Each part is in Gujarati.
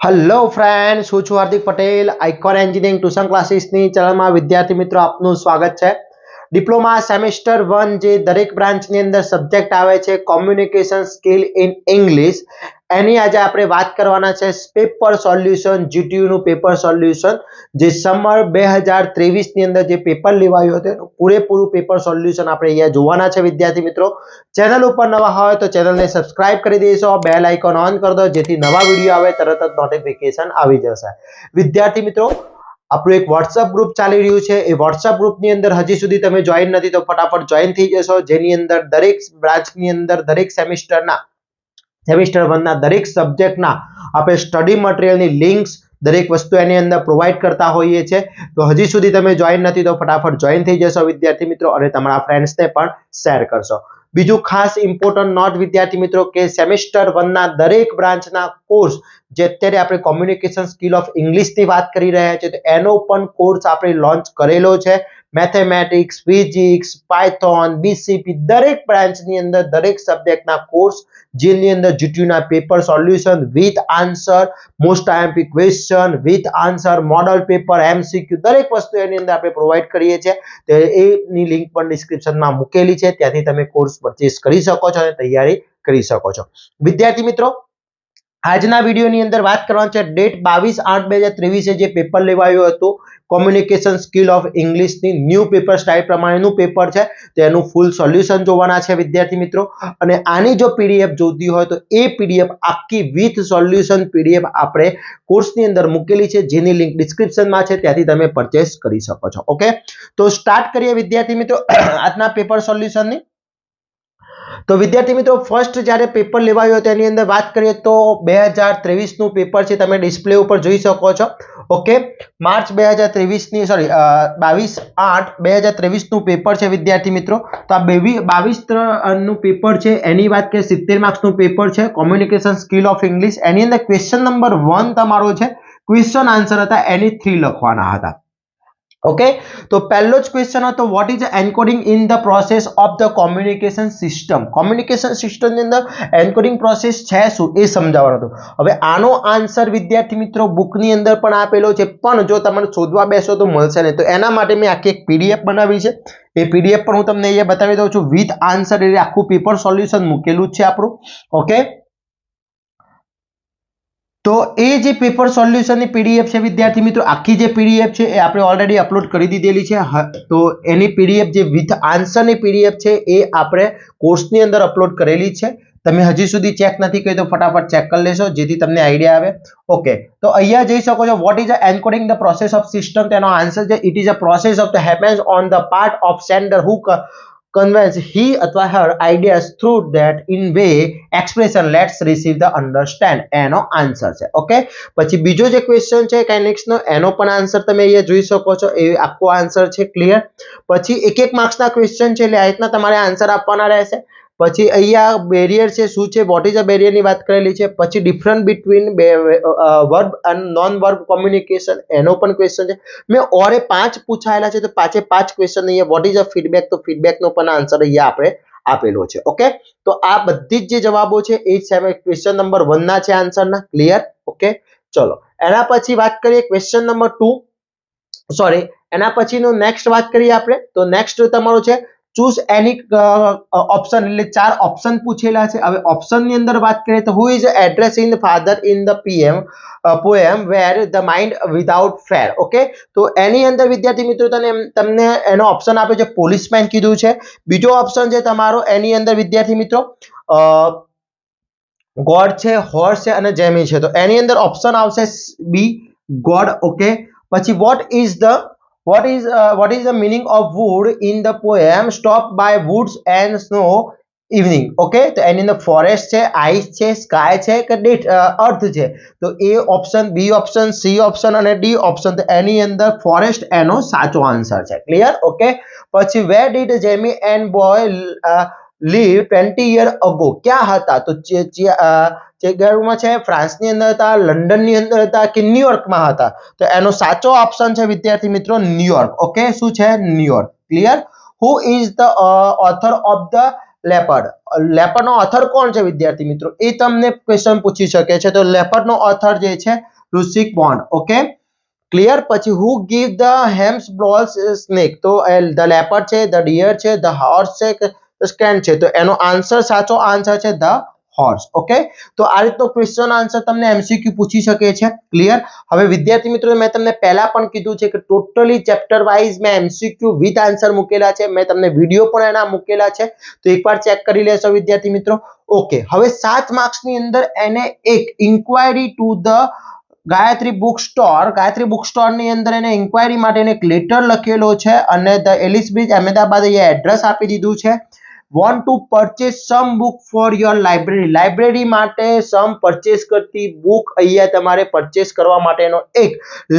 हेलो फ्रेंड्स, હું છું Hardik Patel icon engineering tuition ક્લાસીસની ચેનલમાં વિદ્યાર્થી મિત્રો આપનું સ્વાગત છે। ડિપ્લોમા સેમેસ્ટર 1 જે દરેક બ્રાન્ચની અંદર સબ્જેક્ટ આવે છે કોમ્યુનિકેશન સ્કિલ ઇન ઇંગ્લિશ, એની આજે આપણે વાત કરવાના છે પેપર સોલ્યુશન જીટીયુ નું પેપર સોલ્યુશન જે સમર 2023 ની અંદર જે પેપર લેવાયું હતું એનું પૂરેપૂરું પેપર સોલ્યુશન આપણે અહીંયા જોવાના છે વિદ્યાર્થી મિત્રો। ચેનલ ઉપર નવા હોય તો ચેનલને સબસ્ક્રાઇબ કરી દેશો, બેલ આઇકોન ઓન કરી દો જેથી નવા વિડિયો આવે તરત જ નોટિફિકેશન આવી જશે। વિદ્યાર્થી મિત્રો, આપણું એક વોટ્સએપ ગ્રુપ ચાલી રહ્યું છે, એ વોટ્સએપ ગ્રુપની અંદર હજી સુધી તમે જોઈન નથી તો ફટાફટ જોઈન થઈ જશો, જેની અંદર દરેક બ્રાન્ચની અંદર દરેક સેમેસ્ટર 1 ના દરેક સબ્જેક્ટના આપણે સ્ટડી મટીરીયલની લિંક્સ દરેક વસ્તુ એની અંદર પ્રોવાઈડ કરતા હોઈએ છે। તો હજી સુધી તમે જોઈન નથી તો ફટાફટ જોઈન થઈ જશો વિદ્યાર્થી મિત્રો, અને તમારા ફ્રેન્ડ્સને પણ શેર કરશો। બીજું ખાસ ઇમ્પોર્ટન્ટ નોટ વિદ્યાર્થી મિત્રો કે સેમેસ્ટર 1 ના દરેક બ્રાન્ચના કોર્સ જે અત્યારે આપણે કોમ્યુનિકેશન સ્કિલ ઓફ ઇંગ્લિશની વાત કરી રહ્યા છીએ તો એનો પણ કોર્સ આપણે લોન્ચ કરેલો છે। મેથેમેટિક્સ, ફિઝિક્સ, પાયથોન, બીસીપી દરેક બ્રાન્ચની અંદર દરેક સબ્જેક્ટના કોર્સ જેની અંદર જીટીયુના paper solution with answer, most IMP question with answer, model paper, MCQ દરેક વસ્તુ એની અંદર આપણે પ્રોવાઈડ કરીએ છીએ। તો એની લિંક પણ ડિસ્ક્રિપ્શનમાં મૂકેલી છે, ત્યાંથી તમે કોર્સ પરચેસ કરી શકો છો અને તૈયારી કરી શકો છો। વિદ્યાર્થી મિત્રો, આજના વિડીયોની અંદર વાત કરવાની છે ડેટ 22/8/2023 જે પેપર લેવાયું હતું કોમ્યુનિકેશન સ્કિલ ઓફ ઇંગ્લિશની ન્યૂ પેપર સ્ટાઇલ પ્રમાણેનું પેપર છે, તો એનું ફૂલ સોલ્યુશન જોવાના છે વિદ્યાર્થી મિત્રો। અને આની જો પીડીએફ જોતી હોય તો એ પીડીએફ આખી વિથ સોલ્યુશન પીડીએફ આપણે કોર્સની અંદર મૂકેલી છે, જેની લિંક ડિસ્ક્રિપ્શનમાં છે, ત્યાંથી તમે પરચેસ કરી શકો છો। ઓકે, તો સ્ટાર્ટ કરીએ વિદ્યાર્થી મિત્રો આજના પેપર સોલ્યુશનની। તો વિદ્યાર્થી મિત્રો, ફર્સ્ટ જ્યારે પેપર લેવાયું હતું એની અંદર વાત કરીએ તો 2023 નું પેપર છે, તમે ડિસ્પ્લે ઉપર જોઈ શકો છો। ઓકે, માર્ચ 2023 ની 22/8/2023 નું પેપર છે વિદ્યાર્થી મિત્રો। તો આ 22 નું પેપર છે, એની વાત કરીએ 70 માર્ક્સ નું પેપર છે કોમ્યુનિકેશન સ્કિલ ઓફ ઇંગ્લિશ। એની અંદર ક્વેશ્ચન નંબર 1 તમારો છે, ક્વેશ્ચન આન્સર હતા એની 3 લખવાના હતા। ઓકે, તો પહેલો જ ક્વેશ્ચન હતો what is encoding in the process of the communication system. Communication સિસ્ટમની અંદર એન્કોડિંગ પ્રોસેસ છે શું એ સમજાવવાનો હતો। હવે આનો આન્સર વિદ્યાર્થી મિત્રો બુકની અંદર પણ આપેલો છે, પણ જો તમે શોધવા બેસો તો મળશે નહીં, તો એના માટે મેં આખી એક પીડીએફ બનાવી છે, એ પીડીએફ પણ હું તમને અહીંયા બતાવી દઉં છું વિથ આન્સર, એટલે આખું પેપર સોલ્યુશન મૂકેલું જ છે આપણું। ઓકે, તો એ જે પેપર સોલ્યુશનની પીડીએફ છે વિદ્યાર્થી મિત્રો, આખી જે પીડીએફ છે એ આપણે ઓલરેડી અપલોડ કરી દીધેલી છે। તો એની પીડીએફ જે વિથ આન્સરની પીડીએફ છે એ આપણે કોર્સની અંદર અપલોડ કરેલી છે, તમે હજી સુધી ચેક નથી કરી તો ફટાફટ ચેક કરી લેશો જેથી તમને આઈડિયા આવે। ઓકે, તો અહીંયા જઈ શકો છો what is encoding the process of system, તેનો આન્સર છે it is a process of the happens on the part of sender who conveys he અથવા her ideas through that in way expression let's receive the understand, એનો આન્સર છે। ઓકે, પછી બીજો જે ક્વેશ્ચન છે કાઇનેક્સ નો, એનો પણ આન્સર તમે અહીંયા જોઈ શકો છો, એ આખો આન્સર છે ક્લિયર। પછી એક માર્ક્સના ક્વેશ્ચન છે એટલે આ રીતના તમારે આન્સર આપવાના રહેશે। પછી અહીંયા બેરિયર છે શું છે, વોટ ઇઝ અ બેરિયરની વાત કરેલી છે। પછી ડિફરન્ટ બિટવીન વર્બ અને નોન વર્બ કોમ્યુનિકેશન, એનો પણ ક્વેશ્ચન છે। મેં ઓરે 5 પૂછાયેલા છે તો 5 ક્વેશ્ચન અહીંયા વોટ ઇઝ અ ફીડબેક, તો ફીડબેકનો પણ આન્સર અહીંયા આપણે આપેલો છે। ઓકે, તો આ બધી જ જે જવાબો છે એ ક્વેશ્ચન નંબર 1 ના છે આન્સરના, ક્લિયર। ઓકે, ચલો એના પછી વાત કરીએ ક્વેશ્ચન નંબર 2, સોરી એના પછીનો નેક્સ્ટ વાત કરીએ આપણે તો નેક્સ્ટ તમારો છે ચૂઝ એની ઓપ્શન, એટલે 4 ઓપ્શન પૂછેલા છે। હવે ઓપ્શનની અંદર વાત કરીએ તો who is addressing the father in the poem where the mind without fear. Okay, તો એની અંદર વિદ્યાર્થી મિત્રો તમને એનો ઓપ્શન આપ્યો છે પોલીસમેન કીધું છે। બીજો ઓપ્શન છે તમારો એની અંદર વિદ્યાર્થી મિત્રો ગોડ છે, હોર્સ છે અને જેમી છે, તો એની અંદર ઓપ્શન આવશે બી ગોડ। ઓકે, પછી what is the meaning of wood in the poem stopped by woods and snow evening। Okay, તો એની અંદર ફોરેસ્ટ છે, આઈસ છે, સ્કાય છે કે અર્થ છે, તો A option B option, C option અને ડી ઓપ્શન, તો એની અંદર ફોરેસ્ટ એનો સાચો આન્સર છે, ક્લિયર। ઓકે, પછી where did Jamie and boy live 20 years ago, ક્યાં હતા, તો ચેગારુમાં છે, ફ્રાન્સની અંદર હતા, લંડનની અંદર હતા કે ન્યુયોર્કમાં હતા, તો એનો સાચો ઓપ્શન છે વિદ્યાર્થી મિત્રો ન્યુયોર્ક। ઓકે, શું છે New York, clear. Who is the author of the leopard, લેપર્ડનો ઓથર કોણ છે વિદ્યાર્થી મિત્રો, એ તમને ક્વેશ્ચન પૂછી શકે છે। તો લેપર્ડનો ઓથર જે છે ટુ સીક બોન્ડ. Okay clear. પછી હુ ગીવ ધ હેમ્સ બ્લોલ્સ સ્નેક, તો ધ લેપર્ડ છે, ધ ડિયર છે, ધ હોર્સ છે કે સ્કેન છે, તો એનો આન્સર સાચો આન્સર છે ધ હોર્સ. ઓકે તો આ રીતનો ક્વેશ્ચન આન્સર તમને એમસીક્યુ પૂછી શકે છે. ક્લિયર. હવે વિદ્યાર્થી મિત્રો મેં તમને પહેલા પણ કીધું છે કે ટોટલી ચેપ્ટર વાઇઝ મેં એમસીક્યુ વિથ આન્સર મૂકેલા છે, મેં તમને વિડીયો પણ એના મૂકેલા છે, તો એકવાર ચેક કરી લેશો વિદ્યાર્થી મિત્રો. ઓકે હવે 7 માર્ક્સની અંદર એને એક inquiry to the Gayatri book store, Gayatri book store ની અંદર એને ઇન્ક્વાયરી માટે એક લેટર લખેલો છે અને ધ એલિસ બ્રિજ અહેમદાબાદ અહીંયા એડ્રેસ આપી દીધું છે. Want to purchase some book for your library, library માટે સમ પરચેસ કરતી બુક અહીંયા તમારે પરચેસ કરવા માટેનો એક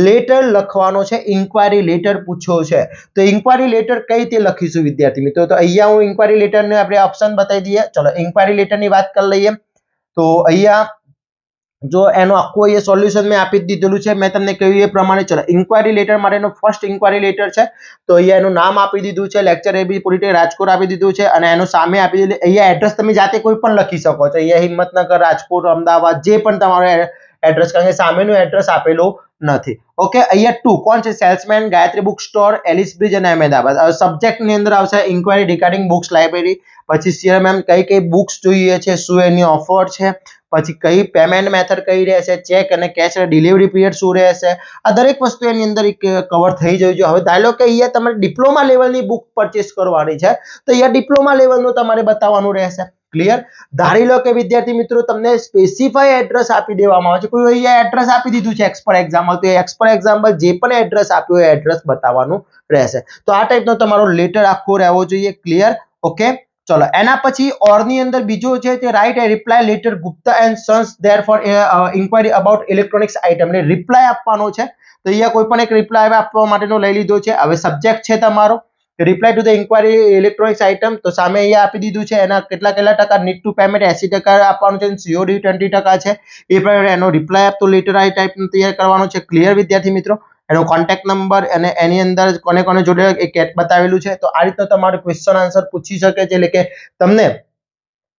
લેટર લખવાનો છે, ઇન્ક્વાયરી લેટર પૂછ્યો છે. તો ઇન્ક્વાયરી લેટર કઈ રીતે લખીશું વિદ્યાર્થી મિત્રો, તો અહીંયા હું ઇન્ક્વાયરી લેટરને આપણે ઓપ્શન બતાવી દઈએ. ચલો ઇન્ક્વાયરી લેટરની વાત કરી લઈએ. તો અહીંયા જો એનો આખું અહીંયા સોલ્યુશન મેં આપી દીધેલું છે, મેં તમને કહ્યું એ પ્રમાણે. ચલો ઇન્ક્વાયરી લેટર માટેનો ફર્સ્ટ ઇન્ક્વાયરી લેટર છે, તો અહીંયા એનું નામ આપી દીધું છે, લેક્ચર એબી પોલિટેક રાજકોટ આપી દીધું છે અને એનું સામે આપી દીધું. અહીંયા એડ્રેસ તમે જાતે કોઈ પણ લખી શકો છો, અહીંયા હિંમતનગર, રાજકોટ, અમદાવાદ જે પણ તમારો એડ્રેસ, કારણ કે સામેનું એડ્રેસ આપેલું નથી. ઓકે અહીંયા ટુ કોણ છે, salesman, Gayatri book store, Ellis Bridge અને અહેમદાબાદ. સબ્જેક્ટ ની અંદર આવશે ઇન્ક્વાયરી રિગાર્ડિંગ બુક્સ લાઇબ્રેરી. પછી સીએમએમ કઈ બુક્સ જોઈએ છે, શું એની ઓફર છે, પછી કઈ પેમેન્ટ મેથડ કઈ રહેશે, ચેક અને કેશ ડિલિવરી પીરિયડ શું રહેશે, આ દરેક વસ્તુ એની અંદર કવર થઈ જવી જોઈએ. હવે ધારો કે અહીંયા તમારે ડિપ્લોમા લેવલની બુક પરચેસ કરવાની છે, તો અહીંયા ડિપ્લોમા લેવલનું તમારે બતાવવાનું રહેશે. ક્લિયર. ધારી લો કે વિદ્યાર્થી મિત્રો તમને સ્પેસિફાઈ એડ્રેસ આપી દેવામાં આવે છે, કોઈ અહીંયા એડ્રેસ આપી દીધું છે એક્સ પર એક્ઝામ્પલ, તો એક્સ પર એક્ઝામ્પલ જે પણ એડ્રેસ આપ્યું એ એડ્રેસ બતાવવાનું રહેશે. તો આ ટાઈપનો તમારો લેટર આખો રહેવો જોઈએ. ક્લિયર. ઓકે ચલો એના પછી ઓર ની અંદર બીજો છે તે write a reply letter Gupta and sons there for inquiry about electronics item, એટલે રિપ્લાય આપવાનો છે, તો અહીંયા કોઈ પણ એક રિપ્લાય આપવા માટેનો લઈ લીધો છે. હવે સબ્જેક્ટ છે તમારો reply to the inquiry electronics item, તો સામે અહીંયા આપી દીધું છે એના કેટલા ટકા નીડ ટુ પેમેન્ટ 80% આપવાનું છે, સીઓડી 20% છે. એ પ્રમાણે એનો રિપ્લાય આપતો લેટર આ ટાઈપનો તૈયાર કરવાનો છે. ક્લિયર વિદ્યાર્થી મિત્રો. એનો કોન્ટેક્ટ નંબર અને એની અંદર કોને કોને જોડે એક કેટ બતાવેલું છે. તો આ રીતનો તમારો ક્વેશ્ચન આન્સર પૂછી શકે છે, એટલે કે તમને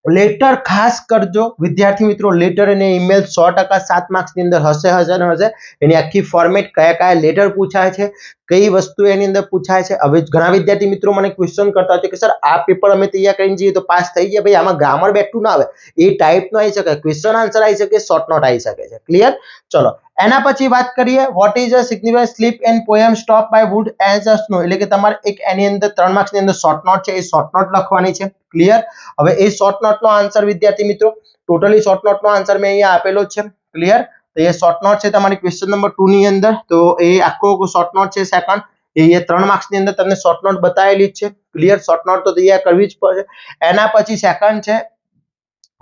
લેટર ખાસ કરજો વિદ્યાર્થી મિત્રો. લેટર અને ઈમેલ 100% 7 માર્ક્સની અંદર હશે. એની આખી ફોર્મેટ કયા લેટર પૂછાય છે, કઈ વસ્તુ એની અંદર પૂછાય છે. હવે ઘણા વિદ્યાર્થી મિત્રો મને ક્વેશ્ચન કરતા હોય કે સર આ પેપર અમે તૈયાર કરીને જઈએ તો પાસ થઈ ગયા, ભાઈ આમાં ગ્રામર બેઠું ના આવે, એ ટાઈપનો આવી શકે, ક્વેશ્ચન આન્સર આવી શકે, શોર્ટ નોટ આવી શકે છે. ક્લિયર. ચલો એના પછી વાત કરીએ what is a significant sleep and poem stop by wood as a snow, એટલે કે તમારે એક એની અંદર 3 માર્ક્સની અંદર શોર્ટ નોટ છે, એ શોર્ટ નોટ લખવાની છે. ક્લિયર. હવે એ શોર્ટ નોટનો આન્સર વિદ્યાર્થી મિત્રો ટોટલી શોર્ટ નોટનો આન્સર મેં અહીંયા આપેલો છે. ક્લિયર. તો એ શોર્ટ નોટ છે તમારી ક્વેશ્ચન નંબર 2 ની અંદર, તો એ આખો શોર્ટ નોટ છે સેકન્ડ, એ 3 માર્ક્સની અંદર તમને શોર્ટ નોટ બતાવેલી જ છે. ક્લિયર. શોર્ટ નોટ તો તૈયાર કરવી જ પડશે. એના પછી સેકન્ડ છે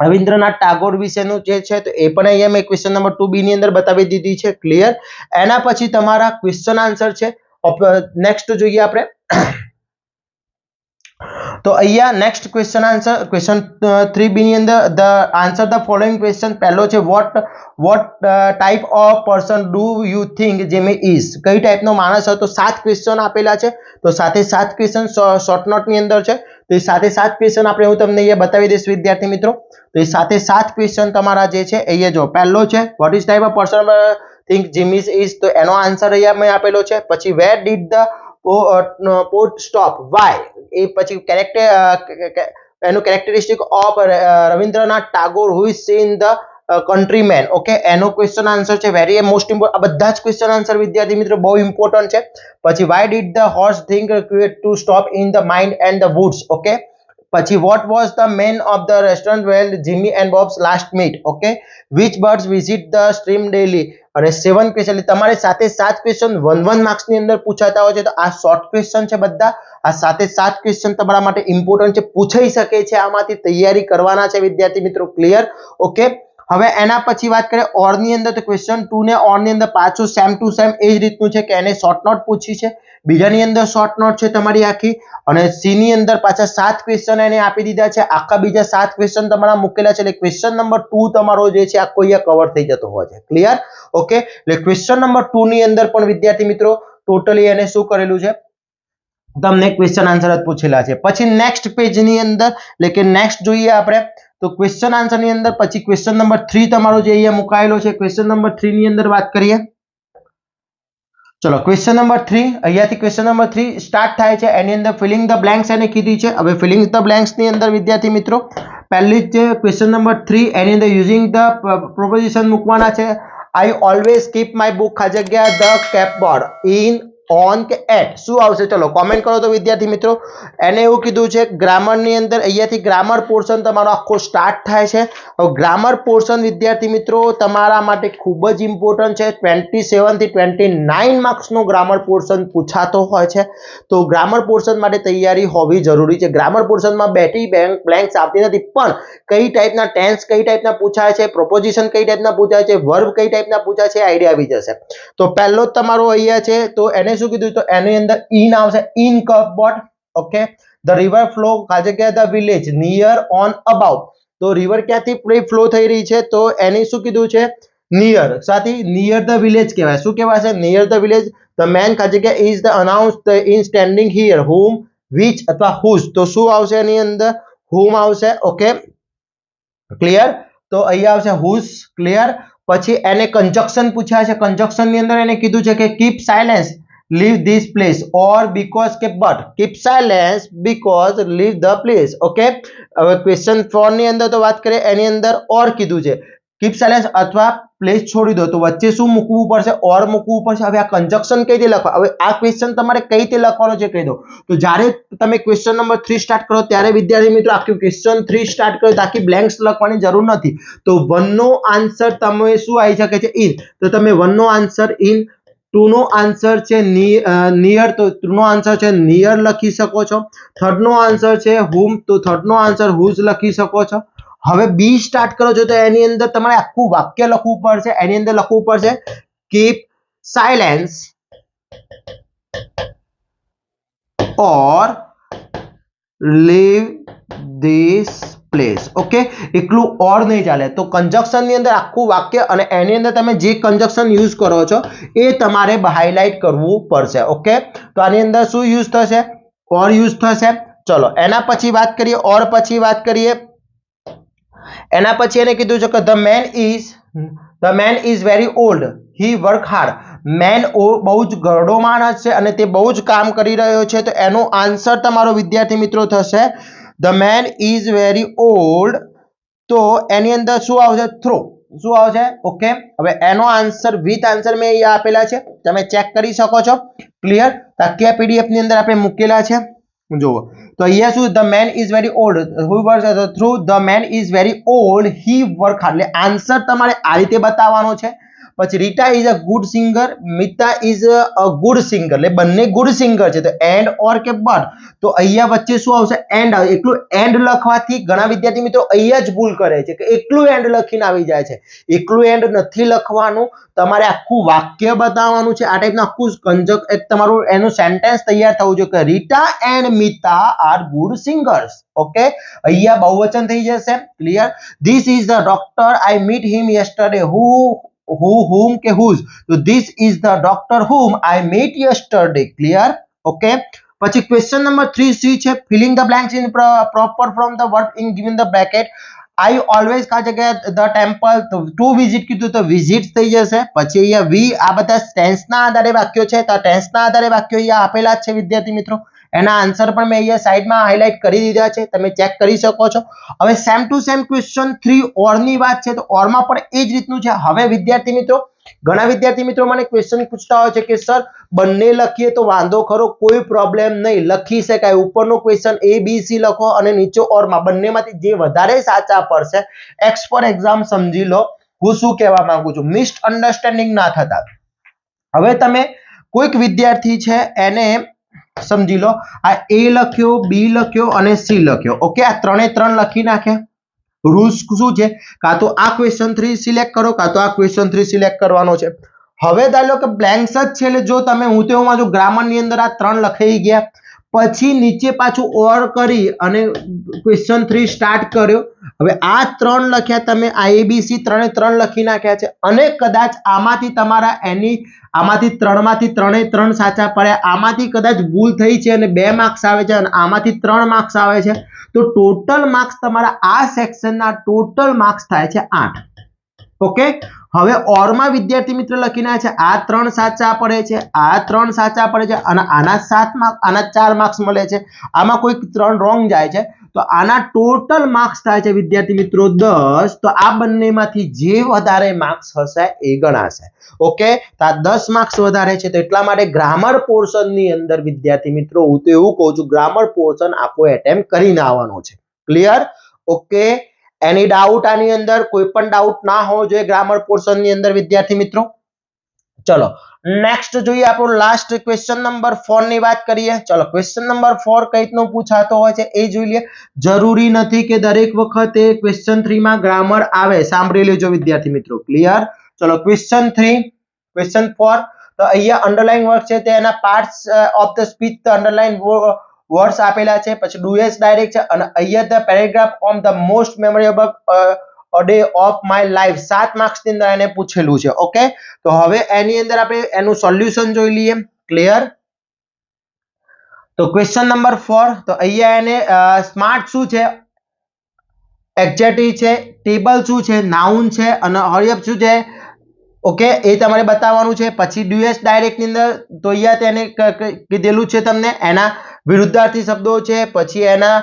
રવિન્દ્રનાથ ટાગોર વિશેનું જે છે, તો એ પણ અહીંયા મેં ક્વેશ્ચન નંબર 2B ની અંદર બતાવી દીધી છે. ક્લિયર. એના પછી તમારા ક્વેશ્ચન આન્સર છે નેક્સ્ટ જોઈએ આપણે. તો અહીંયા next question answer question 3B ની અંદર the answer the following question. પહેલો છે what type of person do you think Jamie is, કઈ ટાઈપનો માણસ હતો. 7 ક્વેશ્ચન આપેલા છે, તો સાથે 7 ક્વેશ્ચન શોર્ટ નોટની અંદર છે, તો એ સાથે 7 ક્વેશ્ચન આપણે હું તમને અહીંયા બતાવી દઈશ વિદ્યાર્થી મિત્રો. તો એ સાથે 7 ક્વેશ્ચન તમારા જે છે અહીંયા જો પહેલો છે what is type of person think Jamie is, તો એનો આન્સર અહીંયા મેં આપેલો છે. પછી where did the pot stop, why, એ પછી એનું characteristic of Rabindranath Tagore who is seen the countryman. Okay એનો ક્વેશ્ચન આન્સર છે વેરી મોસ્ટ ઇમ્પોર્ટન્ટ. આ બધા જ ક્વેશ્ચન આન્સર વિદ્યાર્થી મિત્રો બહુ ઇમ્પોર્ટન્ટ છે. પછી why did the horse think to stop in the mind and the woods. Okay પછી what was the man of the restaurant where Jimmy and Bobs last meet. Okay which birds visit the stream daily, અને 7 ક્વેશ્ચન, તમારે સાથે 7 ક્વેશ્ચન 1 માર્ક્સની અંદર પૂછાતા હોય છે. તો આ શોર્ટ ક્વેશ્ચન છે બધા, આ સાથે 7 ક્વેશ્ચન તમારા માટે ઇમ્પોર્ટન્ટ છે, પૂછાઈ શકે છે, આમાંથી તૈયારી કરવાના છે વિદ્યાર્થી મિત્રો. ક્લિયર. ઓકે હવે એના પછી વાત કરીએ ઓર ની અંદર, તો ક્વેશ્ચન 2 ને ઓર ની અંદર પાછું સેમ ટુ સેમ એ જ રીતનું છે કે એને શોર્ટ નોટ પૂછી છે, બીજાની અંદર શોર્ટ નોટ છે તમારી આખી, અને સી ની અંદર પાછા 7 ક્વેશ્ચન એને આપી દીધા છે, આખા બીજા 7 ક્વેશ્ચન તમારા મૂકેલા છે, એટલે ક્વેશ્ચન નંબર 2 તમારો જે છે આખો અહીંયા કવર થઈ જતો હોય છે. ક્લિયર. ઓકે એટલે ક્વેશ્ચન નંબર 2 ની અંદર પણ વિદ્યાર્થી મિત્રો ટોટલી એને શું કરેલું છે તમને ક્વેશ્ચન આન્સર જ પૂછેલા છે. પછી નેક્સ્ટ પેજ ની અંદર એટલે કે નેક્સ્ટ જોઈએ આપણે તો ક્વેશ્ચન આન્સર ની અંદર પછી ક્વેશ્ચન નંબર 3 તમારો જે અહીંયા મુકાયેલો છે ક્વેશ્ચન નંબર 3 ની અંદર વાત કરીએ. ચલો ક્વેશ્ચન નંબર 3 અહીંયાથી ક્વેશ્ચન નંબર 3 સ્ટાર્ટ થાય છે. એની અંદર ફિલિંગ ધ બ્લેન્ક્સ એને કીધી છે. હવે ફિલિંગ ધ બ્લેન્ક્સ ની અંદર વિદ્યાર્થી મિત્રો પહેલી જ ક્વેશ્ચન નંબર 3 એની અંદર યુઝિંગ ધ પ્રોપોઝિશન મૂકવાના છે. I always keep my book ખાલી જગ્યા ધ કેપબોર્ડ ઇન ઓન કે એટ શું આવશે ચલો કોમેન્ટ કરો તો વિદ્યાર્થી મિત્રો. એને એવું કીધું છે ગ્રામર ની અંદર અહીંયાથી ગ્રામર પોર્શન તમારો આખો સ્ટાર્ટ થાય છે. હવે ગ્રામર પોર્શન વિદ્યાર્થી મિત્રો તમારા માટે ખૂબ જ ઇમ્પોર્ટન્ટ છે. 27 થી 29 માર્ક્સનો ગ્રામર પોર્શન પૂછાતો હોય છે. તો ગ્રામર પોર્શન માટે તૈયારી હોવી જરૂરી છે. ગ્રામર પોર્શનમાં બેટી બ્લેન્ક્સ આપતી નથી પણ કઈ ટાઈપના ટેન્સ કઈ ટાઈપના પૂછાય છે, પ્રોપોઝિશન કઈ ટાઈપના પૂછાય છે, વર્બ કઈ ટાઈપના પૂછાય છે આઈડિયા આવી જશે. તો પહેલો જ તમારો અહીંયા છે તો એને શું કીધું તો એની અંદર ઇન આવશે in cupboard. Okay the river flow ખાલી જગ્યા the village near on about તો રિવર ક્યાંથી ફ્લો થઈ રહી છે તો એની શું કીધું છે નિયર સાથી નિયર ધ વિલેજ કહેવાય. શું કહેવાય છે near the village. The man ખાલી જગ્યા is the announced in standing here whom which અથવા હુઝ તો શું આવશે એની અંદર હુમ આવશે. ઓકે ક્લિયર તો અહીંયા આવશે હુઝ. ક્લિયર પછી એને કંજક્શન પૂછ્યા છે. કંજક્શન ની અંદર એને કીધું છે કે keep silence leave this place or because કે but keep silence because leave the place. Okay હવે ક્વેશ્ચન 4 ની અંદર તો વાત કરીએ એની અંદર or કીધું છે keep silence અથવા પ્લેસ છોડી દો તો વચ્ચે શું મૂકવું પડશે or મૂકવું પડશે. હવે આ કંજક્શન કઈ રીતે લખવા હવે આ ક્વેશ્ચન તમારે કઈ રીતે લખવાનો છે કહી દો. તો જ્યારે તમે ક્વેશ્ચન નંબર 3 સ્ટાર્ટ કરો ત્યારે વિદ્યાર્થી મિત્રો આખું ક્વેશ્ચન 3 સ્ટાર્ટ કરો તાકી બ્લેન્ક્સ લખવાની જરૂર નથી. તો 1 નો આન્સર તમે શું આવી શકે છે ઇન તો તમે 1 નો આન્સર ઇન 2 નો આન્સર છે નિયર તો 2 નો આન્સર છે નિયર લખી શકો છો. થર્ડ નો આન્સર છે હુમ તો થર્ડ નો આન્સર હુઝ લખી શકો છો. હવે બી સ્ટાર્ટ કરો છો તો એની અંદર તમારે આખું વાક્ય લખવું પડશે. એની અંદર લખવું પડશે keep silence or leave this place. Okay એકલું ઓર નહીં ચાલે તો કંજક્શન ની અંદર આખું વાક્ય અને એની અંદર તમે જે કંજક્શન યુઝ કરો છો એ તમારે હાઇલાઇટ કરવું પડશે. ઓકે તો આની અંદર શું યુઝ થશે ઓર યુઝ થશે. ચલો એના પછી વાત કરીએ ઓર પછી વાત કરીએ એના પછી એને કીધું છે કે the man is very old he work hard. Man બહુ જ ઘરડો માણસ છે અને તે બહુ જ કામ કરી રહ્યો છે તો એનો આન્સર તમારો વિદ્યાર્થી મિત્રો થશે the man is very old તો એની અંદર શું આવશે થ્રો શું આવશે. ઓકે હવે એનો આન્સર વિથ આન્સર મેં અહીંયા આપેલા છે તમે ચેક કરી શકો છો. ક્લિયર તાકી પીડીએફ ની અંદર આપણે મૂકેલા છે જુઓ તો અહીંયા શું the man is very old who work through the man is very old he work hard એટલે આન્સર તમારે આ રીતે બતાવવાનો છે. પછી Rita is a good singer Mita is a good singer એટલે બંને ગુડ સિંગર છે તો એન્ડ ઓર કે બટ તો અહીંયા વચ્ચે શું આવશે એન્ડ આવે. એકલું એન્ડ લખવાથી ઘણા વિદ્યાર્થી મિત્રો અહીંયા જ ભૂલ કરે છે કે એકલું એન્ડ લખીને આવી જાય છે. એકલું એન્ડ નથી લખવાનું તમારે આખું વાક્ય બતાવવાનું છે. આ ટાઈપનું આખું એક તમારું એનું સેન્ટેન્સ તૈયાર થવું જોઈએ કે Rita and Mita are good singers. Okay અહીંયા બહુવચન થઈ જશે. Clear this is the doctor I meet him yesterday whom કે whose so this is the doctor whom I met yesterday. Clear. Okay પછી ક્વેશ્ચન નંબર 3c છે filling the blanks in proper from the word in given the bracket. I always કા જગ્યાએ the temple to visit કીધું તો visit થઈ જશે. પછી અહીંયા we આ બધા ટેન્સ ના આધારે વાક્યો છે તો ટેન્સ ના આધારે વાક્યો અહીંયા આપેલા છે વિદ્યાર્થી મિત્રો. એના આન્સર પણ મેં અહીંયા સાઈડમાં હાઇલાઇટ કરી દીધા છે તમે ચેક કરી શકો છો. હવે સેમ ટુ સેમ ક્વેશ્ચન 3 ઓર ની વાત છે તો ઓર માં પણ એ જ રીતનું છે. હવે વિદ્યાર્થી મિત્રો ઘણા વિદ્યાર્થી મિત્રો મને ક્વેશ્ચન પૂછતા હોય છે કે સર બંને લખીએ તો વાંધો ખરો કોઈ પ્રોબ્લેમ નહીં લખી શકાય. ઉપરનો ક્વેશ્ચન A B C લખો અને નીચે ઓર માં બંનેમાંથી જે વધારે સાચા પડશે એક્સ ફોર એક્ઝામ સમજી લો હું શું કહેવા માંગુ છું મિસ અન્ડરસ્ટેન્ડિંગ ના થતા. હવે તમે કોઈક વિદ્યાર્થી છે એને સમજી લો આ A લખ્યો B લખ્યો અને C લખ્યો. ઓકે આ ત્રણે ત્રણ લખી નાખ્યા. રૂલ્સ શું છે કાં તો આ ક્વેશ્ચન 3 સિલેક્ટ કરો કાં તો આ ક્વેશ્ચન 3 સિલેક્ટ કરવાનો છે. હવે ધારો કે બ્લેન્ક્સ જ છે એટલે જો તમે હું તો ગ્રામર ની અંદર આ ત્રણ લખાઈ ગયા પછી નીચે પાછું ઓર કરી અને ક્વેશ્ચન 3 સ્ટાર્ટ કર્યો. હવે આ 3 લખ્યા તમે, આ ABC ત્રણે 3 લખી નાખ્યા છે અને કદાચ આમાંથી તમારા આમાંથી 3 માંથી 3 સાચા પડ્યા, આમાંથી કદાચ ભૂલ થઈ છે અને 2 માર્ક્સ આવે છે અને આમાંથી 3 માર્ક્સ આવે છે, તો ટોટલ માર્ક્સ તમારા આ સેક્શનના ટોટલ માર્ક્સ થાય છે 8. ઓકે, હવે ઓરમાં વિદ્યાર્થી મિત્ર લખીને છે આ 3 સાચા પડે છે, આ 3 સાચા પડે છે અને આના 7 માર્ક્સ, આના 4 માર્ક્સ મળે છે, આમાં કોઈ 3 રોંગ જાય છે, તો આના ટોટલ માર્ક્સ થાય છે વિદ્યાર્થી મિત્રો 10. તો આ બંનેમાંથી જે વધારે માર્ક્સ હશે એ ગણાશે. ઓકે, તો આ 10 માર્ક્સ વધારે છે, તો એટલા માટે ગ્રામર પોર્શન ની અંદર વિદ્યાર્થી મિત્રો હું તો એવું કહું છું, ગ્રામર પોર્શન આખો એટેમ્પ્ટ કરીને આવવાનો છે. ક્લિયર? ઓકે, એની ડાઉટ આની અંદર? કોઈ પણ ડાઉટ ના હોવો જોઈએ ગ્રામર પોર્શન ની અંદર વિદ્યાર્થી મિત્રો. ચલો નેક્સ્ટ જોઈએ, આપણો લાસ્ટ ક્વેશ્ચન નંબર 4 ની વાત કરીએ. ચલો ક્વેશ્ચન નંબર 4 કઈ રીતનો પૂછાતો હોય છે એ જોઈ લઈએ. જરૂરી નથી કે દરેક વખતે ક્વેશ્ચન 3 માં ગ્રામર આવે, સાંભળી લેજો વિદ્યાર્થી મિત્રો. ક્લિયર? ચલો ક્વેશ્ચન 3, ક્વેશ્ચન 4, તો અહીંયા અંડરલાઈન વર્ડ છે તે એના parts of the speech, the underline words આપેલા છે, પછી ડુએસ ડાયરેક્ટ છે અને અહીંયા the paragraph on the most memorable a day of my life 7 marks ની અંદર એને પૂછેલું છે. ઓકે, તો હવે એની અંદર આપણે એનું સોલ્યુશન જોઈ લઈએ. ક્લિયર? તો ક્વેશ્ચન નંબર 4, તો અહીંયા એને સ્માર્ટ શું છે, એડજેક્ટિવ છે, ટેબલ શું છે, નાઉન છે અને હરિયપ શું છે. ઓકે, એ તમારે બતાવવાનું છે. પછી ડ્યુએસ ડાયરેક્ટ ની અંદર તો અહીંયા તેને કીધેલું છે તમને, એના વિરુદ્ધાર્થી શબ્દો છે, પછી એના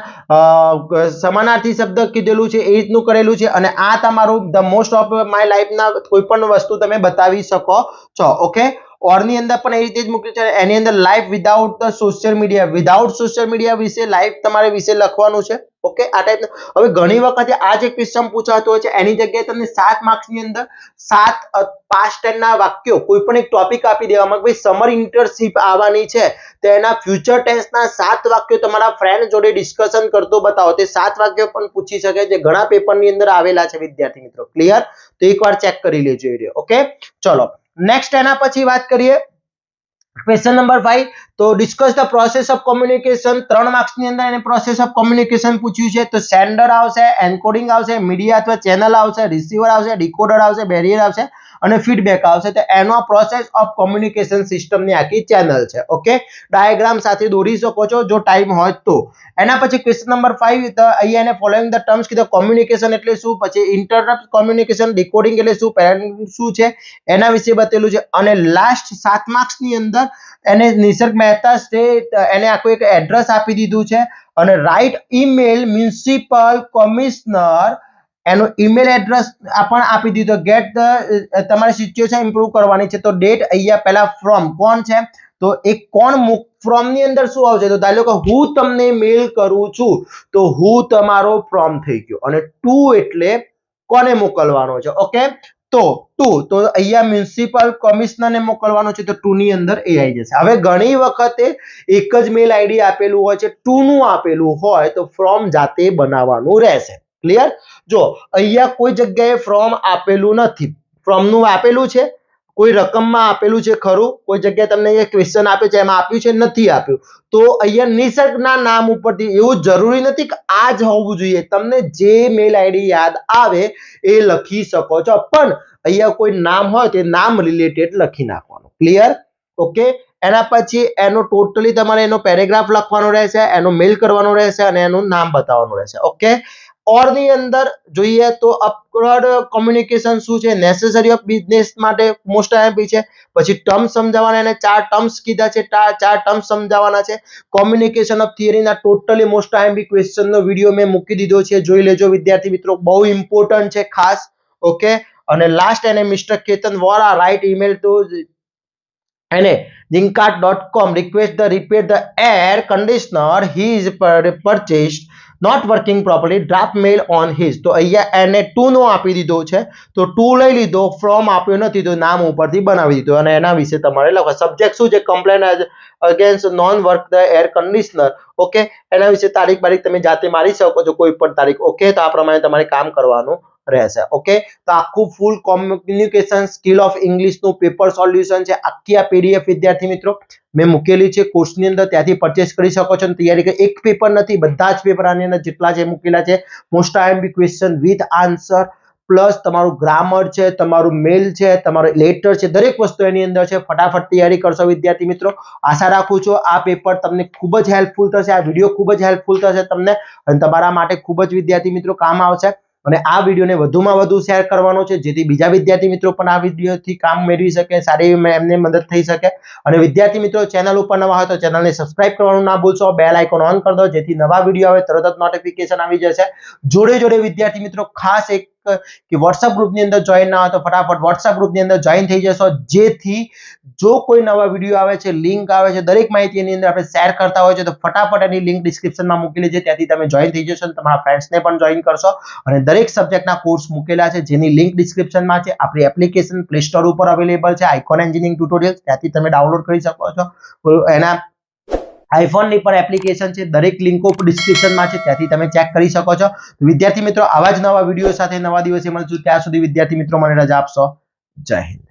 સમાનાર્થી શબ્દ કીધેલું છે, એ રીતનું કરેલું છે અને આ તમારું the most of my life ના કોઈ પણ વસ્તુ તમે બતાવી શકો છો. ઓકે, ઓર ની અંદર પણ એ રીતે જ મૂક્યું છે. એની અંદર life without the social media, without social media વિશે લાઈફ તમારે વિશે લખવાનું છે. ઓકે, આ ટાઈપ. હવે ઘણી વખત આ જે ક્વેશ્ચન પૂછાતો હોય છે એની જગ્યાએ તમને 7 માર્ક્સ ની અંદર 7 પાસ્ટ ટેન્સ ના વાક્યો કોઈ પણ એક ટોપિક આપી દેવામાં, ભાઈ સમર ઇન્ટર્નશિપ આવવાની છે તો એના ફ્યુચર ટેન્સ ના 7 વાક્યો તમારા ફ્રેન્ડ જોડે ડિસ્કશન કરતો બતાવો, તે 7 વાક્યો પણ પૂછી શકે છે, ઘણા પેપર ની અંદર આવેલા છે વિદ્યાર્થી મિત્રો. ક્લિયર? તો એકવાર ચેક કરી લેજો એ. ઓકે, ચલો નેક્સ્ટ એના પછી વાત કરીએ ક્વેશ્ચન નંબર 5, તો discuss the process of communication. 3 marks ની અંદર એને પ્રોસેસ ઓફ કોમ્યુનિકેશન પૂછ્યું છે, તો સેન્ડર આવશે, એન્કોડિંગ આવશે, મીડિયા અથવા ચેનલ આવશે, રિસીવર આવશે, ડીકોડર આવશે, બેરિયર આવશે અને ફીડબેક આવશે. તો એનો પ્રોસેસ ઓફ કોમ્યુનિકેશન સિસ્ટમ ની આખી ચેનલ છે. ઓકે, ડાયાગ્રામ સાથે દોરી શકો છો જો ટાઈમ હોય તો. એના પછી ક્વેશ્ચન નંબર 5, તો અહીંયા એને ફોલોઈંગ ધ ટર્મ્સ કીધું. કોમ્યુનિકેશન એટલે શું, પછી ઇન્ટરપ્ટ કોમ્યુનિકેશન, ડીકોડિંગ એટલે શું, પેરેન્ટિંગ શું છે એના વિશે બતેલું છે અને લાસ્ટ 7 માર્ક્સ ની અંદર એને નિસર્ગ મહેતા છે એને આખું એક એડ્રેસ આપી દીધું છે અને રાઇટ ઈમેલ મ્યુનિસિપલ કમિશનર, એનો ઈમેલ એડ્રેસ પણ આપી દીધો. ગેટ ધ, તમારી સિચ્યુએશન ઇમ્પ્રુવ કરવાની છે, તો ડેટ અહીંયા પહેલા ફ્રોમ કોણ છે, તો એક કોણ ફ્રોમ ની અંદર શું આવશે, તો ધારો કે હું તમને મેલ કરું છું તો હું તમારો ફ્રોમ થઈ ગયો અને ટુ એટલે કોને મોકલવાનો છે. ઓકે, તો અહીંયા મ્યુનિસિપલ કમિશનર ને મોકલવાનો છે તો 2 ની અંદર એ આવી જશે. હવે ઘણી વખતે એક જ મેલ આઈડી આપેલું હોય છે, 2 નું આપેલું હોય તો ફ્રોમ જાતે બનાવવાનું રહેશે. ક્લિયર? જો અહીંયા કોઈ જગ્યાએ ફ્રોમ આપેલું નથી, ફ્રોમ નું આપેલું છે, કોઈ રકમમાં આપેલું છે ખરું, કોઈ જગ્યાએ તમને એ ક્વેશ્ચન આપે છે એમાં આપ્યું છે, નથી આપ્યું, તો અહીંયા નિસર્ગના નામ ઉપરથી એવું જરૂરી નથી કે આ જ હોવું જોઈએ, તમને જે મેલ આઈડી યાદ આવે એ લખી શકો છો, પણ અહીંયા કોઈ નામ હોય તો નામ રિલેટેડ લખી નાખવાનું. ક્લિયર? ઓકે, એના પછી એનો ટોટલી તમારે એનો પેરેગ્રાફ લખવાનો રહેશે, એનો મેલ કરવાનો રહેશે અને એનું નામ બતાવવાનું રહેશે. ઓકે, ઓર ની અંદર જોઈએ તો અપવર્ડ કોમ્યુનિકેશન શું છે, નેસેસરી ઓફ બિઝનેસ માટે મોસ્ટ આઈએમપી છે. પછી ટર્મ સમજાવવાના, એને 4 ટર્મ્સ કીધા છે, 4 ટર્મ્સ સમજાવવાના છે. કોમ્યુનિકેશન ઓફ થિયરી ના ટોટલી મોસ્ટ આઈએમપી ક્વેશ્ચન નો વિડિયો મેં મૂકી દીધો છે, જોઈ લેજો વિદ્યાર્થી મિત્રો, બહુ ઇમ્પોર્ટન્ટ છે ખાસ. ઓકે, અને લાસ્ટ એને mister Ketan Vora write email to એને jinkart.com request the repair the air conditioner he is purchased not working properly, draft mail on his. તો અહીંયા એને 2 નો આપી દીધો છે તો 2 લઈ લીધો, ફ્રોમ આપ્યો નથી તો નામ ઉપરથી બનાવી દીધો અને એના વિશે તમારે લખો. સબ્જેક્ટ શું છે, complain against non work the air conditioner. Okay, એના વિશે તારીખ તમે જાતે મારી શકો છો કોઈ પણ તારીખ. ઓકે, તો આ પ્રમાણે તમારે કામ કરવાનું રહેશે. ઓકે, તો આખું ફૂલ કોમ્યુનિકેશન સ્કિલ ઓફ ઇંગ્લિશનું પેપર સોલ્યુશન છે. આખી આ પીડીએફ વિદ્યાર્થી મિત્રો મેં મૂકેલી છે કોર્સની અંદર, ત્યાંથી પરચેસ કરી શકો છો. તૈયારી કરી એક પેપર નથી, બધા જ પેપર આની અંદર જેટલા છે મૂકેલા છે. Most IMP question with answer plus તમારું ગ્રામર છે, તમારું મેલ છે, તમારું લેટર છે, દરેક વસ્તુ એની અંદર છે. ફટાફટ તૈયારી કરશો વિદ્યાર્થી મિત્રો. આશા રાખું છું આ પેપર તમને ખૂબ જ હેલ્પફુલ થશે, આ વિડીયો ખૂબ જ હેલ્પફુલ થશે તમને અને તમારા માટે ખૂબ જ વિદ્યાર્થી મિત્રો કામ આવશે. અને આ વિડીયોને વધુમાં વધુ શેર કરવાનો છે જેથી બીજા વિદ્યાર્થી મિત્રો પણ આ વિડીયોથી કામ મેળવી શકે, સારી એમને મદદ થઈ શકે. અને વિદ્યાર્થી મિત્રો ચેનલ ઉપર નવા હોય તો ચેનલને સબસ્ક્રાઇબ કરવાનું ના ભૂલશો, બેલ આઇકોન ઓન કરી દો જેથી નવા વિડીયો આવે તરત જ નોટિફિકેશન આવી જશે. જોડે જોડે વિદ્યાર્થી મિત્રો ખાસ એક કે વોટ્સઅપ ગ્રુપની અંદર જોઈન ના હોય તો ફટાફટ વોટ્સઅપ ગ્રુપની અંદર જોઈન થઈ જશો, જેથી જો કોઈ નવા વિડીયો આવે છે, લિંક આવે છે, દરેક માહિતી એની અંદર આપણે શેર કરતા હોય છે તો ફટાફટ એની લિંક ડિસ્ક્રિપ્શનમાં મૂકેલી છે, ત્યાંથી તમે જોઈન થઈ જશો અને તમારા ફ્રેન્ડ્સને પણ જોઈન કરશો. અને દરેક સબ્જેક્ટના કોર્સ મૂકેલા છે જેની લિંક ડિસ્ક્રિપ્શનમાં છે. આપણી એપ્લિકેશન પ્લે સ્ટોર ઉપર અવેલેબલ છે, આઇકોન એન્જિનિયરિંગ ટ્યુટોરિયલ્સ, ત્યાંથી તમે ડાઉનલોડ કરી શકો છો. એના આઈફોનની પણ એપ્લિકેશન છે, દરેક લિંકો ડિસ્ક્રિપ્શનમાં છે, ત્યાંથી તમે ચેક કરી શકો છો. વિદ્યાર્થી મિત્રો આવા જ નવા વિડીયો સાથે નવા દિવસે મળશું. ત્યાં સુધી વિદ્યાર્થી મિત્રો મને રજા આપશો. જય હિન્દ.